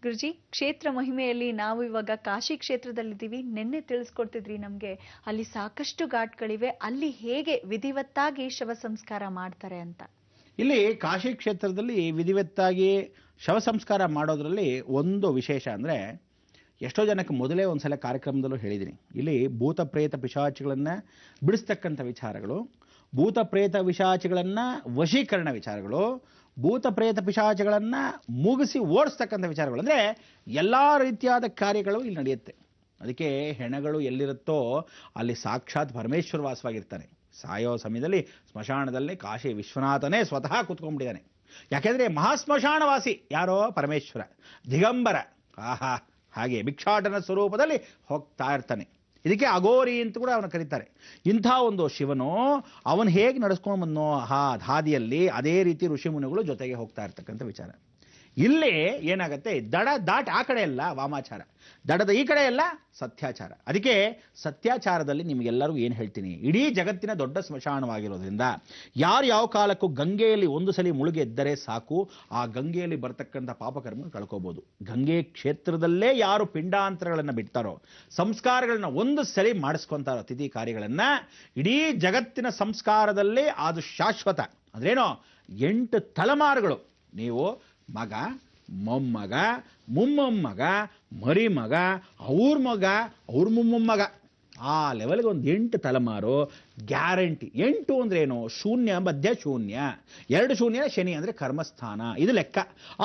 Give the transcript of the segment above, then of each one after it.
ಗುರುಜಿ, ಕ್ಷೇತ್ರ ಮಹಿಮೆಯಲ್ಲಿ ನಾವು ಇವಾಗ ಕಾಶಿ ಕ್ಷೇತ್ರದಲ್ಲಿದ್ದೀವಿ. ನಿನ್ನೆ ತಿಳಿಸ್ಕೊಡ್ತಿದ್ರಿ ನಮ್ಗೆ ಅಲ್ಲಿ ಸಾಕಷ್ಟು ಘಾಟ್ಗಳಿವೆ, ಅಲ್ಲಿ ಹೇಗೆ ವಿಧಿವತ್ತಾಗಿ ಶವ ಸಂಸ್ಕಾರ ಮಾಡ್ತಾರೆ ಅಂತ. ಇಲ್ಲಿ ಕಾಶಿ ಕ್ಷೇತ್ರದಲ್ಲಿ ವಿಧಿವತ್ತಾಗಿ ಶವ ಸಂಸ್ಕಾರ ಮಾಡೋದ್ರಲ್ಲಿ ಒಂದು ವಿಶೇಷ ಅಂದರೆ, ಎಷ್ಟೋ ಜನಕ್ಕೆ ಮೊದಲೇ ಒಂದ್ಸಲ ಕಾರ್ಯಕ್ರಮದಲ್ಲೂ ಹೇಳಿದ್ದೀನಿ, ಇಲ್ಲಿ ಭೂತ ಪ್ರೇತ ಪಿಶಾಚಿಗಳನ್ನು ಬಿಡಿಸ್ತಕ್ಕಂಥ ವಿಚಾರಗಳು, ಭೂತ ಪ್ರೇತ ಪಿಶಾಚಿಗಳನ್ನು ವಶೀಕರಣ ವಿಚಾರಗಳು, ಭೂತ ಪ್ರೇತ ಪಿಶಾಚಿಗಳನ್ನು ಮುಗಿಸಿ ಓಡಿಸ್ತಕ್ಕಂಥ ವಿಚಾರಗಳು, ಅಂದರೆ ಎಲ್ಲ ರೀತಿಯಾದ ಕಾರ್ಯಗಳು ಇಲ್ಲಿ ನಡೆಯುತ್ತೆ. ಅದಕ್ಕೆ ಹೆಣಗಳು ಎಲ್ಲಿರುತ್ತೋ ಅಲ್ಲಿ ಸಾಕ್ಷಾತ್ ಪರಮೇಶ್ವರ ವಾಸವಾಗಿರ್ತಾನೆ. ಸಾಯೋ ಸಮಯದಲ್ಲಿ ಸ್ಮಶಾನದಲ್ಲಿ ಕಾಶಿ ವಿಶ್ವನಾಥನೇ ಸ್ವತಃ ಕೂತ್ಕೊಂಡ್ಬಿಟ್ಟಿದ್ದಾನೆ. ಯಾಕೆಂದರೆ ಮಹಾಸ್ಮಶಾನವಾಸಿ ಯಾರೋ ಪರಮೇಶ್ವರ ದಿಗಂಬರ. ಆಹಾ, ಹಾಗೆ ಭಿಕ್ಷಾಟನ ಸ್ವರೂಪದಲ್ಲಿ ಹೋಗ್ತಾ ಇರ್ತಾನೆ. ಇದಕ್ಕೆ ಅಗೋರಿ ಅಂತ ಕೂಡ ಅವನು ಕರೀತಾರೆ. ಇಂಥ ಒಂದು ಶಿವನು ಅವನು ಹೇಗೆ ನಡೆಸ್ಕೊಂಡು ಬಂದೋ ಹಾದಿಯಲ್ಲಿ ಅದೇ ರೀತಿ ಋಷಿಮುನಿಗಳು ಜೊತೆಗೆ ಹೋಗ್ತಾ ಇರ್ತಕ್ಕಂಥ ವಿಚಾರ. ಇಲ್ಲಿ ಏನಾಗುತ್ತೆ, ದಡ ದಾಟ್ ಆ ಕಡೆ ಎಲ್ಲ ವಾಮಾಚಾರ, ದಡದ ಈ ಕಡೆ ಎಲ್ಲ ಸತ್ಯಾಚಾರ. ಅದಕ್ಕೆ ಸತ್ಯಾಚಾರದಲ್ಲಿ ನಿಮಗೆಲ್ಲರಿಗೂ ಏನು ಹೇಳ್ತೀನಿ, ಇಡೀ ಜಗತ್ತಿನ ದೊಡ್ಡ ಸ್ಮಶಾನವಾಗಿರೋದ್ರಿಂದ ಯಾರು ಯಾವ ಕಾಲಕ್ಕೂ ಗಂಗೆಯಲ್ಲಿ ಒಂದು ಸಲ ಮುಳುಗಿ ಎದ್ದರೆ ಸಾಕು, ಆ ಗಂಗೆಯಲ್ಲಿ ಬರ್ತಕ್ಕಂಥ ಪಾಪಕರ್ಮ ಕಳ್ಕೋಬಹುದು. ಗಂಗೆ ಕ್ಷೇತ್ರದಲ್ಲೇ ಯಾರು ಪಿಂಡಾಂತರಗಳನ್ನು ಬಿಡ್ತಾರೋ, ಸಂಸ್ಕಾರಗಳನ್ನ ಒಂದು ಸಲ ಮಾಡಿಸ್ಕೊಂತಾರೋ, ತಿಥಿ ಕಾರ್ಯಗಳನ್ನು, ಇಡೀ ಜಗತ್ತಿನ ಸಂಸ್ಕಾರದಲ್ಲೇ ಅದು ಶಾಶ್ವತ. ಅಂದ್ರೇನೋ 8 ತಲೆಮಾರುಗಳು ನೀವು ಮಗ, ಮೊಮ್ಮಗ, ಮುಮ್ಮೊಮ್ಮಗ, ಮರಿಮಗ, ಅವ್ರ ಮಗ, ಅವ್ರ ಮೊಮ್ಮಗ, ಆ ಲೆವೆಲ್ಗೆ ಒಂದು 8 ತಲೆಮಾರು ಗ್ಯಾರಂಟಿ. 8 ಅಂದ್ರೆ ಏನು? ಶೂನ್ಯ ಮಧ್ಯ ಶೂನ್ಯ, 2 ಶೂನ್ಯ ಶನಿ ಅಂದರೆ ಕರ್ಮಸ್ಥಾನ, ಇದು ಲೆಕ್ಕ.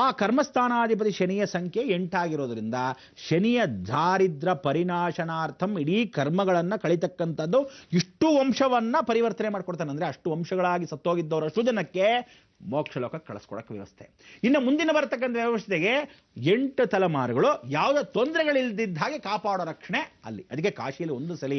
ಆ ಕರ್ಮಸ್ಥಾನಾಧಿಪತಿ ಶನಿಯ ಸಂಖ್ಯೆ 8 ಆಗಿರೋದ್ರಿಂದ ಶನಿಯ ದಾರಿದ್ರ ಪರಿನಾಶನಾರ್ಥಂ ಇಡೀ ಕರ್ಮಗಳನ್ನು ಕಳಿತಕ್ಕಂಥದ್ದು ಇಷ್ಟು ವಂಶವನ್ನು ಪರಿವರ್ತನೆ ಮಾಡ್ಕೊಡ್ತಾನೆ. ಅಂದರೆ ಅಷ್ಟು ವಂಶಗಳಾಗಿ ಸತ್ತೋಗಿದ್ದವರು ಅಷ್ಟು ಜನಕ್ಕೆ ಮೋಕ್ಷ ಲೋಕಕ್ಕೆ ಕಳಿಸ್ಕೊಡಕ್ಕೆ ವ್ಯವಸ್ಥೆ. ಇನ್ನು ಮುಂದಿನ ಬರ್ತಕ್ಕಂಥ ವ್ಯವಸ್ಥೆಗೆ 8 ತಲೆಮಾರುಗಳು ಯಾವುದೇ ತೊಂದರೆಗಳಿಲ್ದಿದ್ದ ಹಾಗೆ ಕಾಪಾಡೋ ರಕ್ಷಣೆ ಅಲ್ಲಿ. ಅದಕ್ಕೆ ಕಾಶಿಯಲ್ಲಿ ಒಂದು ಸಲ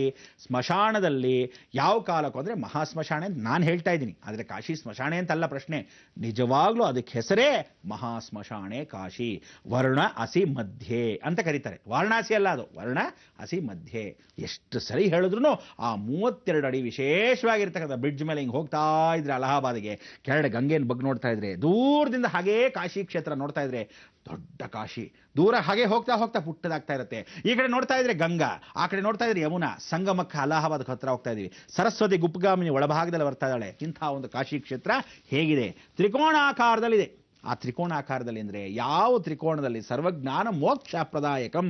ಸ್ಮಶಾನದಲ್ಲಿ ಯಾವ ಕಾಲಕ್ಕೂ ಅಂದರೆ ಮಹಾಸ್ಮಶಾನೆ ಅಂತ ನಾನು ಹೇಳ್ತಾ ಇದ್ದೀನಿ, ಆದರೆ ಕಾಶಿ ಸ್ಮಶಾನೆ ಅಂತಲ್ಲ ಪ್ರಶ್ನೆ. ನಿಜವಾಗ್ಲೂ ಅದಕ್ಕೆ ಹೆಸರೇ ಮಹಾಸ್ಮಶಾನೆ ಕಾಶಿ. ವರ್ಣ ಅಸಿ ಮಧ್ಯೆ ಅಂತ ಕರೀತಾರೆ. ವಾರಣಾಸಿ ಅಲ್ಲ, ಅದು ವರ್ಣ ಅಸಿ ಮಧ್ಯೆ. ಎಷ್ಟು ಸರಿ ಹೇಳಿದ್ರು ಆ 32 ಅಡಿ ವಿಶೇಷವಾಗಿರ್ತಕ್ಕಂಥ ಬ್ರಿಡ್ಜ್ ಮೇಲೆ ಹಿಂಗೆ ಹೋಗ್ತಾ ಇದ್ರೆ ಅಲಹಾಬಾದ್ಗೆ, ಕೆಳಗಡೆ ಗಂಗೆನ ಬಗ್ಗೆ ನೋಡ್ತಾ ಇದ್ರೆ, ದೂರದಿಂದ ಹಾಗೇ ಕಾಶಿ ಕ್ಷೇತ್ರ ನೋಡ್ತಾ ಇದ್ರೆ ದೊಡ್ಡ ಕಾಶಿ, ದೂರ ಹಾಗೆ ಹೋಗ್ತಾ ಹೋಗ್ತಾ ಪುಟ್ಟದಾಗ್ತಾ ಇರುತ್ತೆ. ಈ ಕಡೆ ನೋಡ್ತಾ ಇದ್ರೆ ಗಂಗಾ, ಆ ಕಡೆ ನೋಡ್ತಾ ಇದ್ರೆ ಯಮುನಾ, ಸಂಗಮಕ್ಕೆ ಅಲಹಾಬಾದ್ ಹತ್ರ ಹೋಗ್ತಾ ಇದೀವಿ. ಸರಸ್ವತಿ ಗುಪ್ಗಾಮಿನಿ ಒಳಭಾಗದಲ್ಲಿ ಬರ್ತಾ ಇದ್ದಾಳೆ. ಇಂಥ ಒಂದು ಕಾಶಿ ಕ್ಷೇತ್ರ ಹೇಗಿದೆ? ತ್ರಿಕೋಣಾಕಾರದಲ್ಲಿದೆ. ಆ ತ್ರಿಕೋಣಾಕಾರದಲ್ಲಿ ಅಂದರೆ ಯಾವ ತ್ರಿಕೋಣದಲ್ಲಿ ಸರ್ವಜ್ಞಾನ ಮೋಕ್ಷ ಪ್ರದಾಯಕಂ.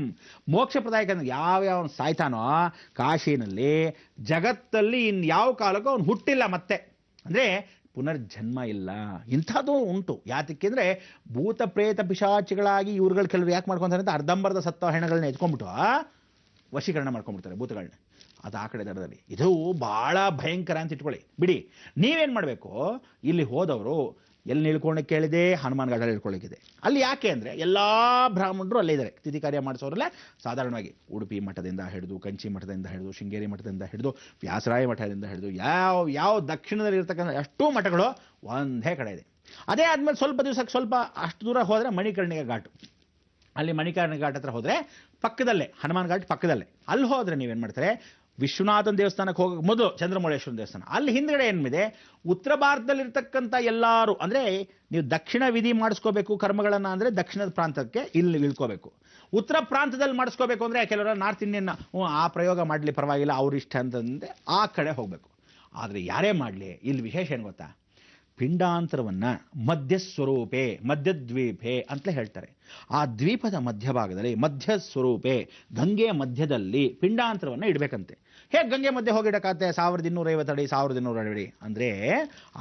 ಮೋಕ್ಷ ಪ್ರದಾಯಕ ಅಂದ್ರೆ ಯಾವ್ಯಾವ ಸಾಯ್ತಾನೋ ಕಾಶಿನಲ್ಲಿ, ಜಗತ್ತಲ್ಲಿ ಇನ್ಯಾವ ಕಾಲಕ್ಕೂ ಅವನು ಹುಟ್ಟಿಲ್ಲ ಮತ್ತೆ, ಅಂದರೆ ಪುನರ್ಜನ್ಮ ಇಲ್ಲ. ಇಂಥದ್ದು ಉಂಟು. ಯಾತಕ್ಕೆ ಅಂದರೆ ಭೂತ ಪ್ರೇತ ಪಿಶಾಚಿಗಳಾಗಿ ಇವ್ರುಗಳು ಕೆಲವರು ಯಾಕೆ ಮಾಡ್ಕೊತಾರೆ ಅಂತ ಅರ್ಧಂಬರ್ಧ ಸತ್ತ ಹೆಣಗಳನ್ನ ಎತ್ಕೊಂಡ್ಬಿಟ್ಟು ವಶೀಕರಣ ಮಾಡ್ಕೊಂಡ್ಬಿಡ್ತಾರೆ ಭೂತಗಳನ್ನ. ಅದು ಆ ಕಡೆ ದಡದಲ್ಲಿ. ಇದು ಭಾಳ ಭಯಂಕರ ಅಂತ ಇಟ್ಕೊಳ್ಳಿ. ಬಿಡಿ, ನೀವೇನು ಮಾಡಬೇಕು, ಇಲ್ಲಿ ಹೋದವರು ಎಲ್ಲಿ ನಿಲ್ಕೊಂಡು ಕೇಳಿದೆ, ಹನುಮಾನ್ ಘಾಟಲ್ಲಿ ಇಳ್ಕೊಳ್ಳಿಕ್ಕಿದೆ. ಅಲ್ಲಿ ಯಾಕೆ ಅಂದರೆ ಎಲ್ಲ ಬ್ರಾಹ್ಮಣರು ಅಲ್ಲೇ ಇದ್ದಾರೆ. ತಿಥಿ ಕಾರ್ಯ ಮಾಡಿಸೋರೆಲ್ಲ ಸಾಧಾರಣವಾಗಿ ಉಡುಪಿ ಮಠದಿಂದ ಹಿಡಿದು, ಕಂಚಿ ಮಠದಿಂದ ಹಿಡಿದು, ಶೃಂಗೇರಿ ಮಠದಿಂದ ಹಿಡಿದು, ವ್ಯಾಸರಾಯ ಮಠದಿಂದ ಹಿಡಿದು ಯಾವ ದಕ್ಷಿಣದಲ್ಲಿ ಇರ್ತಕ್ಕಂಥ ಅಷ್ಟೂ ಮಠಗಳು ಒಂದೇ ಕಡೆ ಇದೆ. ಅದೇ ಆದಮೇಲೆ ಸ್ವಲ್ಪ ದಿವಸಕ್ಕೆ ಸ್ವಲ್ಪ ಅಷ್ಟು ದೂರ ಹೋದರೆ ಮಣಿಕರ್ಣಿಗೆ ಘಾಟು. ಅಲ್ಲಿ ಮಣಿಕರ್ಣಿಗೆ ಘಾಟ್ ಹತ್ರ ಹೋದರೆ ಪಕ್ಕದಲ್ಲೇ ಹನುಮಾನ್ ಘಾಟ್ ಪಕ್ಕದಲ್ಲೇ. ಅಲ್ಲಿ ಹೋದರೆ ನೀವೇನು ಮಾಡ್ತಾರೆ, ವಿಶ್ವನಾಥನ ದೇವಸ್ಥಾನಕ್ಕೆ ಹೋಗೋಕೆ ಮೊದಲು ಚಂದ್ರಮೌಳೇಶ್ವರನ ದೇವಸ್ಥಾನ, ಅಲ್ಲಿ ಹಿಂದ್ಗಡೆ ಏನಿದೆ ಉತ್ತರ ಭಾರತದಲ್ಲಿರ್ತಕ್ಕಂಥ ಎಲ್ಲರೂ, ಅಂದರೆ ನೀವು ದಕ್ಷಿಣ ವಿಧಿ ಮಾಡಿಸ್ಕೋಬೇಕು ಕರ್ಮಗಳನ್ನು ಅಂದರೆ ದಕ್ಷಿಣದ ಪ್ರಾಂತಕ್ಕೆ ಇಲ್ಲಿ ಇಳ್ಕೋಬೇಕು. ಉತ್ತರ ಪ್ರಾಂತದಲ್ಲಿ ಮಾಡಿಸ್ಕೋಬೇಕು ಅಂದರೆ ಕೆಲವರು ನಾರ್ತ್ ಇಂಡಿಯನ್ ಆ ಪ್ರಯೋಗ ಮಾಡಲಿ ಪರವಾಗಿಲ್ಲ ಅವ್ರ ಇಷ್ಟ ಅಂತಂದರೆ ಆ ಕಡೆ ಹೋಗಬೇಕು. ಆದರೆ ಯಾರೇ ಮಾಡಲಿ ಇಲ್ಲಿ ವಿಶೇಷ ಏನು ಗೊತ್ತಾ, ಪಿಂಡಾಂತರವನ್ನು ಮಧ್ಯಸ್ವರೂಪೆ ಮಧ್ಯದ್ವೀಪೆ ಅಂತಲೇ ಹೇಳ್ತಾರೆ. ಆ ದ್ವೀಪದ ಮಧ್ಯಭಾಗದಲ್ಲಿ ಮಧ್ಯಸ್ವರೂಪೆ ಗಂಗೆಯ ಮಧ್ಯದಲ್ಲಿ ಪಿಂಡಾಂತರವನ್ನು ಇಡಬೇಕಂತೆ. ಹೇಗೆ ಗಂಗೆ ಮಧ್ಯೆ ಹೋಗಿಡಕ್ಕಾಗತ್ತೆ? 1250 ಅಡಿ 1200 ಅಡಿ ಅಂದರೆ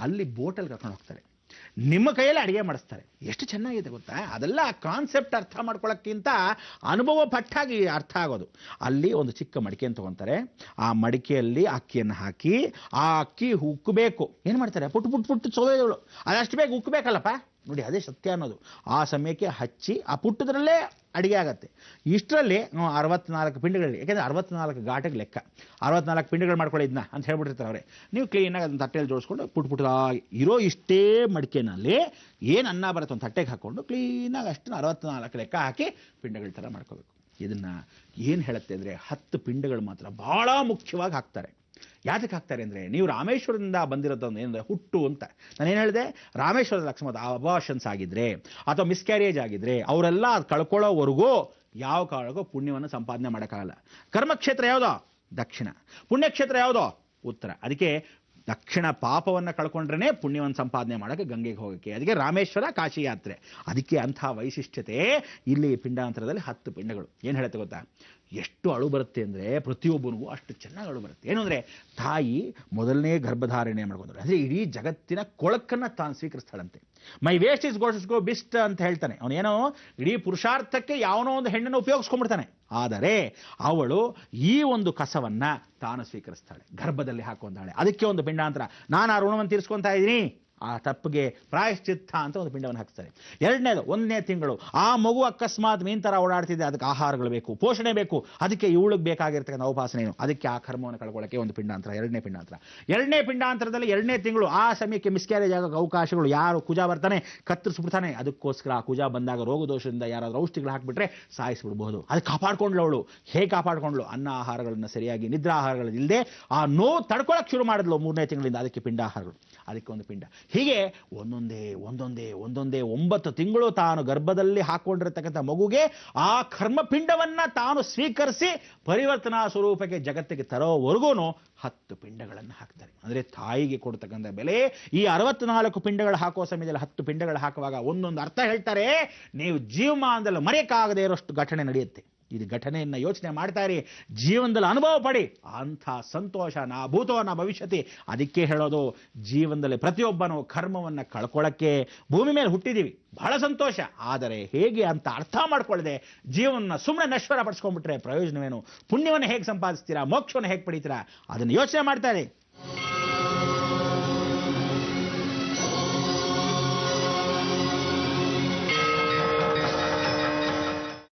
ಅಲ್ಲಿ ಬೋಟಲ್ಲಿ ಕರ್ಕೊಂಡು ಹೋಗ್ತಾರೆ, ನಿಮ್ಮ ಕೈಯಲ್ಲಿ ಅಡುಗೆ ಮಾಡಿಸ್ತಾರೆ. ಎಷ್ಟು ಚೆನ್ನಾಗಿದೆ ಗೊತ್ತಾ? ಅದೆಲ್ಲ ಕಾನ್ಸೆಪ್ಟ್ ಅರ್ಥ ಮಾಡ್ಕೊಳ್ಳೋಕ್ಕಿಂತ ಅನುಭವ ಪಟ್ಟಾಗಿ ಅರ್ಥ ಆಗೋದು. ಅಲ್ಲಿ ಒಂದು ಚಿಕ್ಕ ಮಡಿಕೆಯನ್ನು ತೊಗೊತಾರೆ, ಆ ಮಡಿಕೆಯಲ್ಲಿ ಅಕ್ಕಿಯನ್ನು ಹಾಕಿ ಆ ಅಕ್ಕಿ ಉಕ್ಕಬೇಕು. ಏನು ಮಾಡ್ತಾರೆ, ಪುಟ್ಟು ಸೋದೆಗಳು ಅದಷ್ಟು ಬೇಗ ಉಕ್ಕಬೇಕಲ್ಲಪ್ಪ. ನೋಡಿ, ಅದೇ ಸತ್ಯ ಅನ್ನೋದು. ಆ ಸಮಯಕ್ಕೆ ಹಚ್ಚಿ ಆ ಪುಟ್ಟದ್ರಲ್ಲೇ ಅಡುಗೆ ಆಗತ್ತೆ. ಇಷ್ಟರಲ್ಲಿ 64 ಪಿಂಡಗಳಲ್ಲಿ, ಯಾಕೆಂದರೆ 64 ಘಾಟಿಗೆ ಲೆಕ್ಕ, 64 ಪಿಂಡಗಳು ಮಾಡ್ಕೊಳ್ಳಿದ್ನ ಅಂತ ಹೇಳ್ಬಿಟ್ಟಿರ್ತಾರೆ ಅವರೇ. ನೀವು ಕ್ಲೀನಾಗಿ ಅದನ್ನು ತಟ್ಟೆಯಲ್ಲಿ ಜೋಡಿಸ್ಕೊಂಡು ಪುಟ್ಟದಾಗಿ ಇರೋ ಇಷ್ಟೇ ಮಡಿಕೆನಲ್ಲಿ ಏನು ಅನ್ನ ಬರುತ್ತೆ ಒಂದು ತಟ್ಟೆಗೆ ಹಾಕ್ಕೊಂಡು ಕ್ಲೀನಾಗಿ ಅಷ್ಟು 64 ಲೆಕ್ಕ ಹಾಕಿ ಪಿಂಡಗಳ ಥರ ಮಾಡ್ಕೋಬೇಕು. ಇದನ್ನು ಏನು ಹೇಳುತ್ತೆ ಅಂದರೆ 10 ಪಿಂಡಗಳು ಮಾತ್ರ ಭಾಳ ಮುಖ್ಯವಾಗಿ ಹಾಕ್ತಾರೆ. ಯಾತಕ್ಕೆ ಹಾಕ್ತಾರೆ ಅಂದರೆ, ನೀವು ರಾಮೇಶ್ವರದಿಂದ ಬಂದಿರೋದೊಂದು ಏನಂದರೆ ಹುಟ್ಟು ಅಂತ. ನಾನೇನು ಹೇಳಿದೆ, ರಾಮೇಶ್ವರದ ಲಕ್ಷಣ ಅಬಾರ್ಷನ್ಸ್ ಆಗಿದ್ರೆ ಅಥವಾ ಮಿಸ್ಕ್ಯಾರೇಜ್ ಆಗಿದ್ರೆ ಅವರೆಲ್ಲ ಕಳ್ಕೊಳ್ಳೋವರೆಗೂ ಯಾವ ಕಾರಣಕ್ಕೂ ಪುಣ್ಯವನ್ನು ಸಂಪಾದನೆ ಮಾಡೋಕ್ಕಾಗಲ್ಲ. ಕರ್ಮಕ್ಷೇತ್ರ ಯಾವುದೋ ದಕ್ಷಿಣ, ಪುಣ್ಯಕ್ಷೇತ್ರ ಯಾವುದೋ ಉತ್ತರ. ಅದಕ್ಕೆ ದಕ್ಷಿಣ ಪಾಪವನ್ನು ಕಳ್ಕೊಂಡ್ರೆ ಪುಣ್ಯವನ್ನು ಸಂಪಾದನೆ ಮಾಡೋಕ್ಕೆ ಗಂಗೆಗೆ ಹೋಗೋಕ್ಕೆ. ಅದಕ್ಕೆ ರಾಮೇಶ್ವರ ಕಾಶಿ ಯಾತ್ರೆ. ಅದಕ್ಕೆ ಅಂಥ ವೈಶಿಷ್ಟ್ಯತೆ ಇಲ್ಲಿ ಪಿಂಡಾಂತರದಲ್ಲಿ 10 ಪಿಂಡಗಳು. ಏನು ಹೇಳುತ್ತೆ ಗೊತ್ತಾ, ಎಷ್ಟು ಅಳು ಬರುತ್ತೆ ಅಂದರೆ ಪ್ರತಿಯೊಬ್ಬನಿಗೂ ಅಷ್ಟು ಚೆನ್ನಾಗಿ ಅಳು ಬರುತ್ತೆ. ಏನು ಅಂದರೆ, ತಾಯಿ ಮೊದಲನೇ ಗರ್ಭಧಾರಣೆ ಮಾಡ್ಕೊಂಡ್ರೆ ಅಂದರೆ ಇಡೀ ಜಗತ್ತಿನ ಕೊಳಕನ್ನು ತಾನು ಸ್ವೀಕರಿಸ್ತಾಳಂತೆ. ಮೈ ವೇಸ್ಟ್ ಇಸ್ ಗೋ ಬಿಸ್ಟ್ ಅಂತ ಹೇಳ್ತಾನೆ. ಅವನೇನೋ ಇಡೀ ಪುರುಷಾರ್ಥಕ್ಕೆ ಯಾವನೋ ಒಂದು ಹೆಣ್ಣನ್ನು ಉಪಯೋಗಿಸ್ಕೊಂಡ್ಬಿಡ್ತಾನೆ. ಆದರೆ ಅವಳು ಈ ಒಂದು ಕಸವನ್ನ ತಾನು ಸ್ವೀಕರಿಸ್ತಾಳೆ, ಗರ್ಭದಲ್ಲಿ ಹಾಕೊಂತಾಳೆ. ಅದಕ್ಕೆ ಒಂದು ಪಿಂಡಾಂತರ. ನಾನು ಆ ಋಣವನ್ನು ತೀರಿಸ್ಕೊತಾ ಇದ್ದೀನಿ, ಆ ತಪ್ಪಿಗೆ ಪ್ರಾಯಶ್ಚಿತ್ತ ಅಂತ ಒಂದು ಪಿಂಡವನ್ನು ಹಾಕ್ತಾರೆ. ಎರಡನೇದು, 1ನೇ ತಿಂಗಳು ಆ ಮಗು ಅಕಸ್ಮಾತ್ ಮೀನ್ ಥರ ಓಡಾಡ್ತಿದೆ, ಅದಕ್ಕೆ ಆಹಾರಗಳು ಬೇಕು, ಪೋಷಣೆ ಬೇಕು, ಅದಕ್ಕೆ ಇವಳಿಗೆ ಬೇಕಾಗಿರ್ತಕ್ಕಂಥ ಉಪಾಸನೆ ಏನು, ಅದಕ್ಕೆ ಆ ಕರ್ಮವನ್ನು ಕಳ್ಕೊಳ್ಳೋಕ್ಕೆ ಒಂದು ಪಿಂಡಾಂತರ, 2ನೇ ಪಿಂಡಾಂತರ. 2ನೇ ಪಿಂಡಾಂತರದಲ್ಲಿ 2ನೇ ತಿಂಗಳು ಆ ಸಮಯಕ್ಕೆ ಮಿಸ್ಕ್ಯಾರೇಜ್ ಆಗೋಕ್ಕೆ ಅವಕಾಶಗಳು. ಯಾರು ಕುಜ ಬರ್ತಾನೆ ಕತ್ತರಿಸ್ಬಿಡ್ತಾನೆ, ಅದಕ್ಕೋಸ್ಕರ ಆ ಕುಜ ಬಂದಾಗ ರೋಗದೋಷದಿಂದ ಯಾರಾದ್ರೂ ಔಷಧಿಗಳು ಹಾಕಿಬಿಟ್ರೆ ಸಾಯಿಸ್ಬಿಡ್ಬೋದು. ಅದಕ್ಕೆ ಕಾಪಾಡ್ಕೊಂಡ್ಳು ಅವಳು. ಹೇಗೆ ಕಾಪಾಡ್ಕೊಂಡ್ಳು, ಅನ್ನ ಆಹಾರಗಳನ್ನು ಸರಿಯಾಗಿ, ನಿದ್ರಾ ಆಹಾರಗಳು ಇಲ್ಲದೆ ಆ ನೋವು ತಡ್ಕೊಳಕ್ಕೆ ಶುರು ಮಾಡಿದ್ಲು 3ನೇ ತಿಂಗಳಿಂದ. ಅದಕ್ಕೆ ಪಿಂಡ ಆಹಾರಗಳು, ಅದಕ್ಕೆ ಒಂದು ಪಿಂಡ. ಹೀಗೆ ಒಂದೊಂದೇ 9 ತಿಂಗಳು ತಾನು ಗರ್ಭದಲ್ಲಿ ಹಾಕೊಂಡಿರತಕ್ಕಂಥ ಮಗುಗೆ ಆ ಕರ್ಮಪಿಂಡವನ್ನ ತಾನು ಸ್ವೀಕರಿಸಿ ಪರಿವರ್ತನಾ ಸ್ವರೂಪಕ್ಕೆ ಜಗತ್ತಿಗೆ ತರೋವರೆಗೂ 10 ಪಿಂಡಗಳನ್ನು ಹಾಕ್ತಾರೆ. ಅಂದರೆ ತಾಯಿಗೆ ಕೊಡ್ತಕ್ಕಂಥ ಬೆಲೆ. ಈ 64 ಪಿಂಡಗಳು ಹಾಕುವ ಸಮಯದಲ್ಲಿ 10 ಪಿಂಡಗಳು ಹಾಕುವಾಗ ಒಂದೊಂದು ಅರ್ಥ ಹೇಳ್ತಾರೆ. ನೀವು ಜೀವಮಾನದಲ್ಲಿ ಮರೆಯಕ್ಕಾಗದೇ ಇರೋಷ್ಟು ಘಟನೆ ನಡೆಯುತ್ತೆ. ಇದು ಘಟನೆಯನ್ನು ಯೋಚನೆ ಮಾಡ್ತಾ ಇರಿ, ಜೀವನದಲ್ಲಿ ಅನುಭವ ಪಡಿ. ಅಂಥ ಸಂತೋಷ ನಾ ಭೂತೋ ನಾ ಭವಿಷ್ಯತಿ. ಅದಕ್ಕೆ ಹೇಳೋದು, ಜೀವನದಲ್ಲಿ ಪ್ರತಿಯೊಬ್ಬನು ಕರ್ಮವನ್ನು ಕಳ್ಕೊಳ್ಳೋಕ್ಕೆ ಭೂಮಿ ಮೇಲೆ ಹುಟ್ಟಿದ್ದೀವಿ, ಬಹಳ ಸಂತೋಷ. ಆದರೆ ಹೇಗೆ ಅಂತ ಅರ್ಥ ಮಾಡ್ಕೊಳ್ಳದೆ ಜೀವನ ಸುಮ್ಮನೆ ನಶ್ವರ ಪಡಿಸ್ಕೊಂಡ್ಬಿಟ್ರೆ ಪ್ರಯೋಜನವೇನು? ಪುಣ್ಯವನ್ನು ಹೇಗೆ ಸಂಪಾದಿಸ್ತೀರಾ, ಮೋಕ್ಷವನ್ನು ಹೇಗೆ ಪಡಿತೀರಾ, ಅದನ್ನು ಯೋಚನೆ ಮಾಡ್ತಾ ಇರಿ.